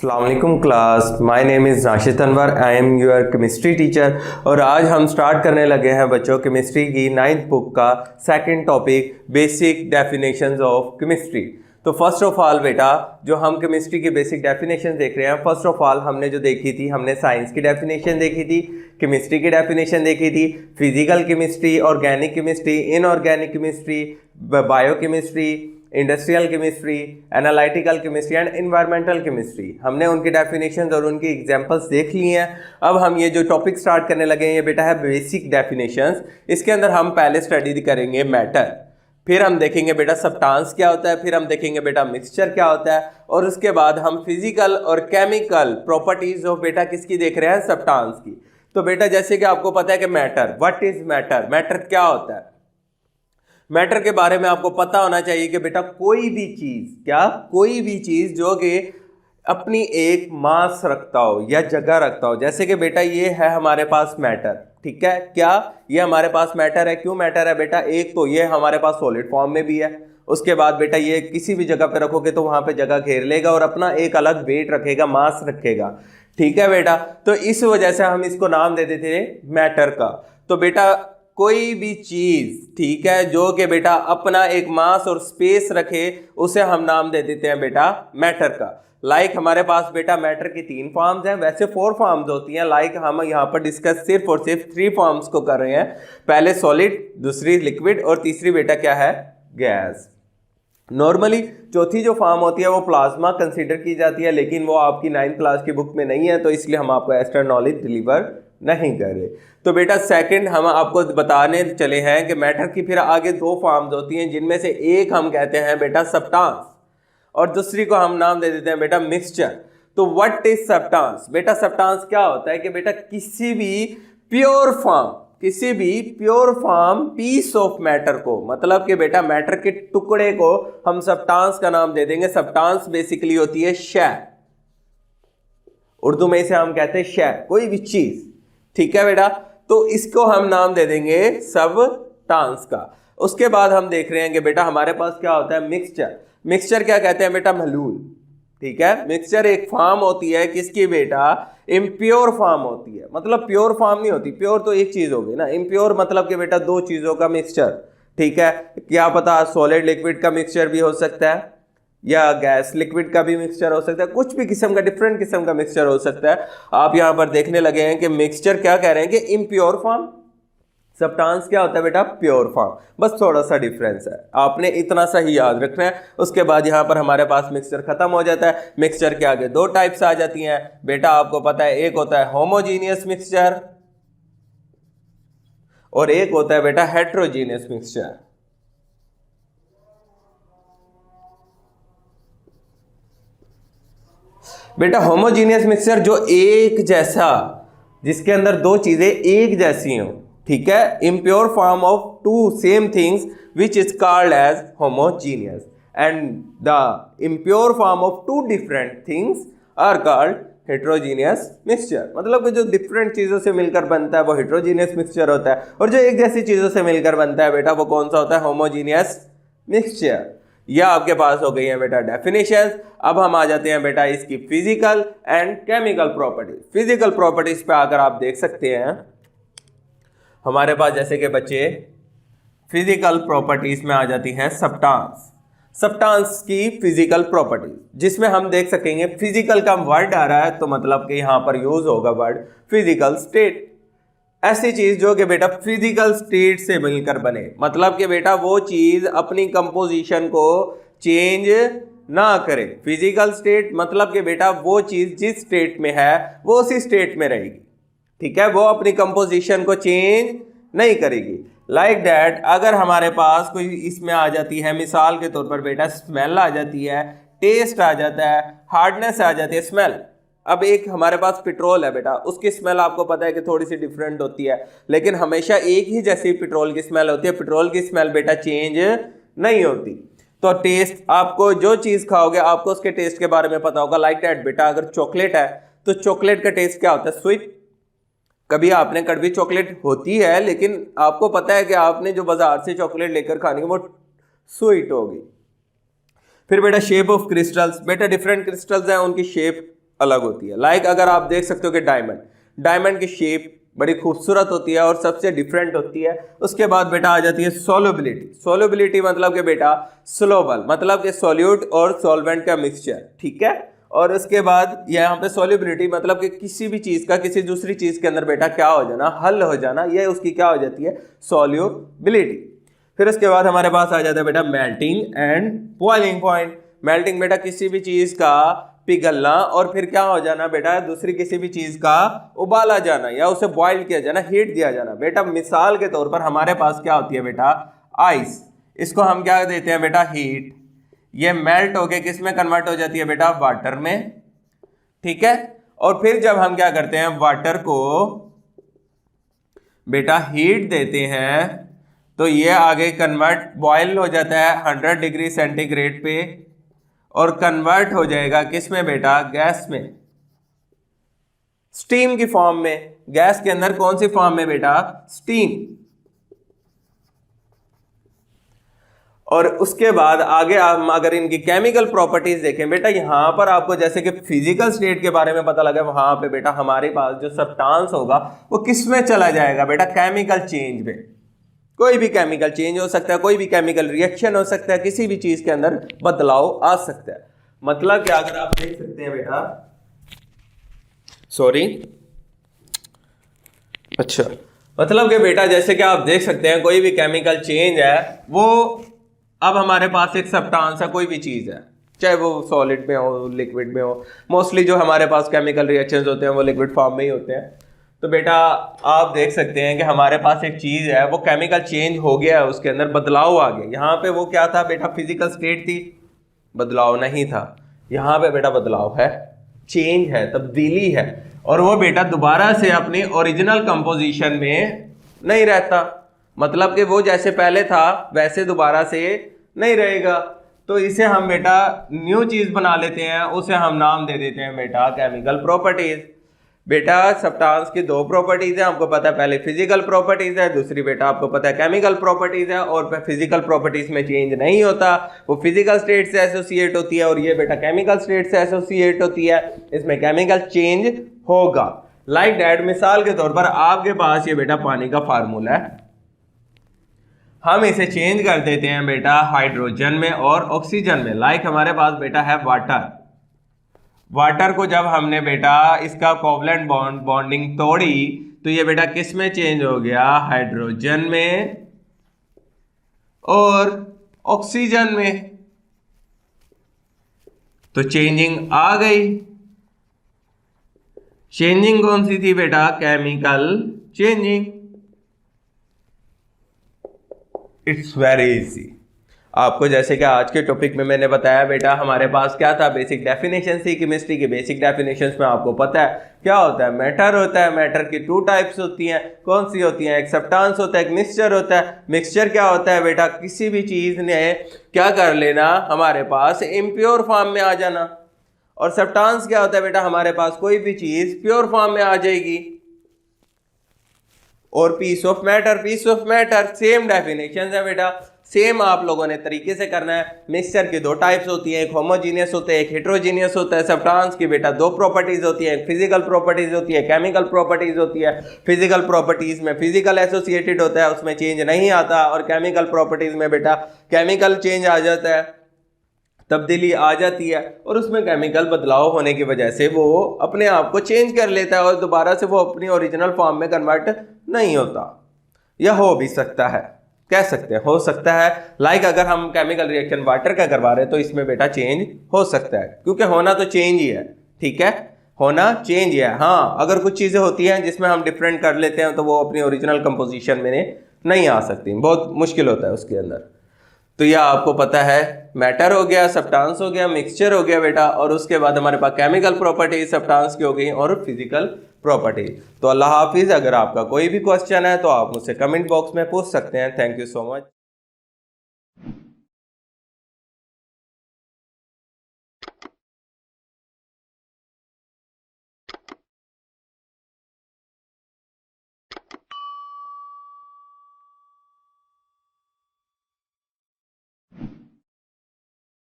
अस्सलामुअलैकुम class, my name is Rashid Anwar, I am your chemistry teacher. और आज हम स्टार्ट करने लगे हैं बच्चों केमिस्ट्री की 9th बुक का second topic basic definitions of chemistry. तो फर्स्ट ऑफ ऑल बेटा, जो हम केमिस्ट्री की बेसिक डेफिनेशन देख रहे हैं, फर्स्ट ऑफ ऑल हमने जो देखी थी, हमने साइंस की डेफिनेशन देखी थी, केमिस्ट्री की डेफिनेशन देखी थी, physical chemistry, organic chemistry, inorganic chemistry, biochemistry, industrial chemistry, analytical chemistry and environmental chemistry. हमने उनकी डेफिनेशंस और उनकी एग्जांपल्स देख ली हैं। अब हम ये जो टॉपिक स्टार्ट करने लगे हैं, ये बेटा है बेसिक डेफिनेशंस। इसके अंदर हम पहले स्टडी करेंगे मैटर, फिर हम देखेंगे बेटा सब्सटेंस क्या होता है, फिर हम देखेंगे बेटा मिक्सचर क्या होता है, और उसके बाद हम फिजिकल और केमिकल प्रॉपर्टीज ऑफ बेटा किसकी देख रहे हैं, सब्सटेंस की। तो बेटा जैसे कि आपको पता है कि matter, what is matter, matter क्या होता है। मैटर के बारे में आपको पता होना चाहिए कि बेटा कोई भी चीज, क्या कोई भी चीज जो कि अपनी एक मास रखता हो या जगह रखता हो। जैसे कि बेटा ये है हमारे पास मैटर, ठीक है, क्या ये हमारे पास मैटर है। क्यों मैटर है बेटा, एक तो ये हमारे पास सॉलिड फॉर्म में भी है, उसके बाद बेटा ये किसी भी जगह पे रखोगे तो वहां पे जगह घेर लेगा और अपना एक अलग वेट रखेगा, मास रखेगा, ठीक है बेटा। तो इस वजह से हम इसको नाम दे देते हैं मैटर का। तो बेटा कोई भी चीज, ठीक है, जो कि बेटा अपना एक मास और स्पेस रखे, उसे हम नाम दे देते हैं बेटा मैटर का। लाइक हमारे पास बेटा मैटर की 3 फॉर्म्स हैं, वैसे 4 फॉर्म्स होती हैं। लाइक हम यहाँ पर डिस्कस सिर्फ और सिर्फ 3 फॉर्म्स को कर रहे हैं। पहले सॉलिड, दूसरी लिक्विड और तीसरी बेटा क्या है, गैस। नॉर्मली चौथी जो फॉर्म होती है वो प्लाज्मा कंसीडर की जाती है, लेकिन वो आपकी 9th क्लास की बुक में नहीं है, तो इसलिए हम आपको एक्स्ट्रा नॉलेज डिलीवर नहीं कर रहे। तो बेटा सेकंड हम आपको बताने चले हैं कि मैटर की फिर आगे 2 फॉर्म्स होती हैं, जिनमें से एक हम कहते हैं बेटा सब्सटेंस और दूसरी को हम नाम दे देते हैं बेटा मिक्सचर। तो व्हाट इज सब्सटेंस, बेटा सब्सटेंस क्या होता है कि बेटा किसी भी pure form piece of matter को, मतलब कि बेटा मैटर के टुकड़े को हम सब्सटेंस का नाम दे देंगे। सब्सटेंस बेसिकली होती है शै, उर्दू में इसे हम कहते हैं शै, कोई भी चीज, ठीक है बेटा। तो इसको हम नाम दे देंगे सब्सटेंस का। उसके बाद हम देख रहे हैं कि बेटा हमारे पास क्या होता है, मिक्सचर। मिक्सचर क्या कहते हैं बेटा, महलूल, ठीक है। मिक्सचर एक फॉर्म होती है किसकी बेटा, इम्प्योर फॉर्म होती है। मतलब प्योर फॉर्म नहीं होती, प्योर तो एक चीज होगी ना, इम्प्योर मतलब कि बेटा 2 चीजों का मिक्सचर, ठीक है। क्या पता सॉलिड लिक्विड का मिक्सचर भी हो सकता है, या गैस लिक्विड का भी मिक्सचर हो सकता है, कुछ भी किस्म का, डिफरेंट किस्म का मिक्सचर हो सकता है। आप यहां पर देखने लगे हैं कि मिक्सचर क्या कह रहे हैं कि इम्प्योर फॉर्म, सब्सटेंस क्या होता है बेटा, प्योर फॉर्म। बस थोड़ा सा डिफरेंस है, आपने इतना सा ही याद रखना है। उसके बाद यहां पर हमारे पास मिक्सचर खत्म हो जाता है। मिक्सचर के आगे 2 टाइप्स आ जाती हैं बेटा, आपको पता है, एक होता है होमोजीनियस मिक्सचर और एक होता है बेटा हेट्रोजीनियस मिक्सचर। बेटा होमोजीनियस मिक्सचर जो एक जैसा, जिसके अंदर 2 चीजें एक जैसी हो, ठीक है। Impure form of 2 same things which is called as homogeneous, and the impure form of 2 different things are called heterogeneous mixture. मतलब कि जो डिफरेंट चीजों से मिलकर बनता है वो हेट्रोजीनियस मिक्सचर होता है, और जो एक जैसी चीजों से मिलकर बनता है बेटा वो कौन सा होता है, होमोजीनियस मिक्सचर। यह आपके पास हो गई है बेटा डेफिनेशंस। अब हम आ जाते हैं बेटा इसकी physical and chemical properties. Physical properties पे आकर आप देख सकते हैं हमारे पास, जैसे कि बच्चे फिजिकल प्रॉपर्टीज में आ जाती हैं सब्सटेंस। सब्सटेंस की फिजिकल प्रॉपर्टीज, जिसमें हम देख सकेंगे फिजिकल का वर्ड आ रहा है, तो मतलब कि यहां पर यूज होगा वर्ड फिजिकल स्टेट। ऐसी चीज जो कि बेटा फिजिकल स्टेट से मिलकर बने, मतलब कि बेटा वो चीज अपनी कंपोजिशन को चेंज ना करे। फिजिकल स्टेट मतलब कि बेटा वो चीज जिस स्टेट में है वो उसी स्टेट में रहेगी, ठीक है, वो अपनी कंपोजिशन को चेंज नहीं करेगी। लाइक दैट, अगर हमारे पास कोई इसमें आ जाती है, मिसाल के तौर पर बेटा स्मेल आ जाती है, टेस्ट आ जाता है, हार्डनेस आ जाती है, स्मेल। अब एक हमारे पास पेट्रोल है बेटा, उसकी स्मेल आपको पता है कि थोड़ी सी डिफरेंट होती है, लेकिन हमेशा एक ही जैसी पेट्रोल की स्मेल होती है। पेट्रोल की स्मेल बेटा चेंज नहीं होती। तो टेस्ट, आपको जो चीज खाओगे आपको उसके टेस्ट के बारे में पता होगा। लाइक दैट बेटा, अगर चॉकलेट है तो चॉकलेट का टेस्ट क्या होता है, स्वीट। कभी आपने कड़वी चॉकलेट होती है, लेकिन आपको पता है कि आपने जो बाजार से चॉकलेट लेकर खानी है वो स्वीट होगी। फिर बेटा शेप ऑफ क्रिस्टल्स, बेटा डिफरेंट क्रिस्टल्स हैं, उनकी शेप अलग होती है। लाइक अगर आप देख सकते हो कि डायमंड की शेप बड़ी खूबसूरत होती है और सबसे डिफरेंट होती है। उसके बाद बेटा आ जाती है सोल्युबिलिटी मतलब कि बेटा स्लोबल, मतलब कि सॉल्यूट और सॉल्वेंट का मिक्सचर, ठीक है। और उसके बाद यहाँ पे सोल्युबिलिटी मतलब कि किसी भी चीज़ का किसी दूसरी चीज़ के अंदर बेटा क्या हो जाना, हल हो जाना, ये उसकी क्या हो जाती है, सोल्युबिलिटी। फिर उसके बाद हमारे पास आ जाता है बेटा melting and boiling point. Melting बेटा किसी भी चीज़ का पिघलना और फिर क्या हो जाना बेटा, दूसरी किसी भी चीज़ का उबाला जाना या उसे बॉइल किया जाना, हीट दिया जाना। बेटा मिसाल के तौर पर हमारे पास क्या होती है बेटा, आइस, इसको हम क्या देते हैं बेटा, हीट। ये मेल्ट होके किस में कन्वर्ट हो जाती है बेटा, वाटर में, ठीक है। और फिर जब हम क्या करते हैं, वाटर को बेटा हीट देते हैं तो ये आगे कन्वर्ट बॉयल हो जाता है 100 डिग्री सेंटीग्रेड पे और कन्वर्ट हो जाएगा किस में बेटा, गैस में, स्टीम की फॉर्म में। गैस के अंदर कौन सी फॉर्म में बेटा, स्टीम। और उसके बाद आगे हम अगर इनकी केमिकल प्रॉपर्टीज देखें बेटा, यहां पर आपको जैसे कि फिजिकल स्टेट के बारे में पता लगा, वहां पे बेटा हमारे पास जो सब्सटेंस होगा वो किस में चला जाएगा बेटा, केमिकल चेंज में। कोई भी केमिकल चेंज हो सकता है, कोई भी केमिकल रिएक्शन हो सकता है, किसी भी चीज के अंदर बदलाव आ सकता है। मतलब क्या, अगर आप देख सकते हैं बेटा, सॉरी, अच्छा, मतलब कि बेटा जैसे कि आप देख सकते हैं कोई भी केमिकल चेंज है वो, अब हमारे पास एक सब्सटेंस है, कोई भी चीज़ है, चाहे वो सॉलिड में हो, लिक्विड में हो। मोस्टली जो हमारे पास केमिकल रिएक्शंस होते हैं वो लिक्विड फॉर्म में ही होते हैं। तो बेटा आप देख सकते हैं कि हमारे पास एक चीज़ है, वो केमिकल चेंज हो गया है, उसके अंदर बदलाव आ गया। यहाँ पे वो क्या था बेटा, फिजिकल स्टेट थी, बदलाव नहीं था। यहाँ पे बेटा बदलाव है, चेंज है, तब्दीली है, और वो बेटा दोबारा से अपनी ओरिजिनल कंपोजिशन में नहीं रहता। मतलब कि वो जैसे पहले था वैसे दोबारा से नहीं रहेगा। तो इसे हम बेटा न्यू चीज़ बना लेते हैं, उसे हम नाम दे देते हैं बेटा केमिकल प्रॉपर्टीज। बेटा सब्सटेंस की दो प्रॉपर्टीज है, हमको पता है, पहले फिजिकल प्रॉपर्टीज है, दूसरी बेटा आपको पता है केमिकल प्रॉपर्टीज है। और फिजिकल प्रॉपर्टीज में चेंज नहीं होता, वो फिजिकल स्टेट से एसोसिएट होती है, और ये बेटा केमिकल स्टेट से एसोसिएट होती है, इसमें केमिकल चेंज होगा। लाइक दैट, मिसाल के तौर पर आपके पास ये बेटा पानी का फार्मूला है, हम इसे चेंज कर देते हैं बेटा हाइड्रोजन में और ऑक्सीजन में। लाइक हमारे पास बेटा है वाटर को जब हमने बेटा इसका कोवलेंट बॉन्डिंग तोड़ी तो ये बेटा किस में चेंज हो गया, हाइड्रोजन में और ऑक्सीजन में। तो चेंजिंग आ गई। चेंजिंग कौन सी थी बेटा, chemical changing. It's very easy. आपको जैसे कि आज के टॉपिक में मैंने बताया बेटा, हमारे पास क्या था, बेसिक डेफिनेशन थी केमिस्ट्री की। बेसिक डेफिनेशंस में आपको पता है क्या होता है, मैटर होता है। मैटर की टू टाइप्स होती हैं, कौन सी होती हैं, एक सब्सटेंस होता है, एक मिक्सचर होता है। मिक्सचर क्या होता है बेटा, किसी भी चीज़ ने क्या कर लेना, हमारे पास इम्प्योर फॉर्म में आ जाना। और सब्सटेंस क्या होता है बेटा, हमारे पास कोई भी चीज़ प्योर फॉर्म में आ जाएगी। और piece of matter same definition है बेटा, सेम आप लोगों ने तरीके से करना है। मिक्सचर की दो टाइप्स होती हैं, एक होमोजीनियस होता है, एक हेट्रोजीनियस होता है। सब्सटेंस की बेटा दो प्रॉपर्टीज होती है, एक फिजिकल प्रॉपर्टीज होती है, केमिकल प्रॉपर्टीज होती है। फिजिकल प्रॉपर्टीज में फिजिकल एसोसिएटेड होता है, उसमें चेंज नहीं आता। और केमिकल प्रॉपर्टीज में बेटा केमिकल चेंज आ जाता है, तब्दीली आ जाती है, और उसमें केमिकल बदलाव होने की वजह से वो अपने आप को चेंज कर लेता है और दोबारा से वो अपनी ओरिजिनल फॉर्म में कन्वर्ट नहीं होता। यह हो भी सकता है, कह सकते हैं हो सकता है। लाइक अगर हम केमिकल रिएक्शन वाटर का करवा रहे हैं तो इसमें बेटा चेंज हो सकता है, क्योंकि होना तो चेंज ही है, ठीक है, होना चेंज ही है। हाँ, अगर कुछ चीज़ें होती हैं जिसमें हम डिफरेंट कर लेते हैं तो वो अपनी ओरिजिनल कंपोजिशन में नहीं आ सकती, बहुत मुश्किल होता है उसके अंदर। तो यह आपको पता है, मैटर हो गया, सब्सटेंस हो गया, मिक्सचर हो गया बेटा, और उसके बाद हमारे पास केमिकल प्रॉपर्टीज सब्सटेंस की हो गई और फिजिकल प्रॉपर्टी। तो अल्लाह हाफिज़। अगर आपका कोई भी क्वेश्चन है तो आप मुझसे कमेंट बॉक्स में पूछ सकते हैं। Thank you so much.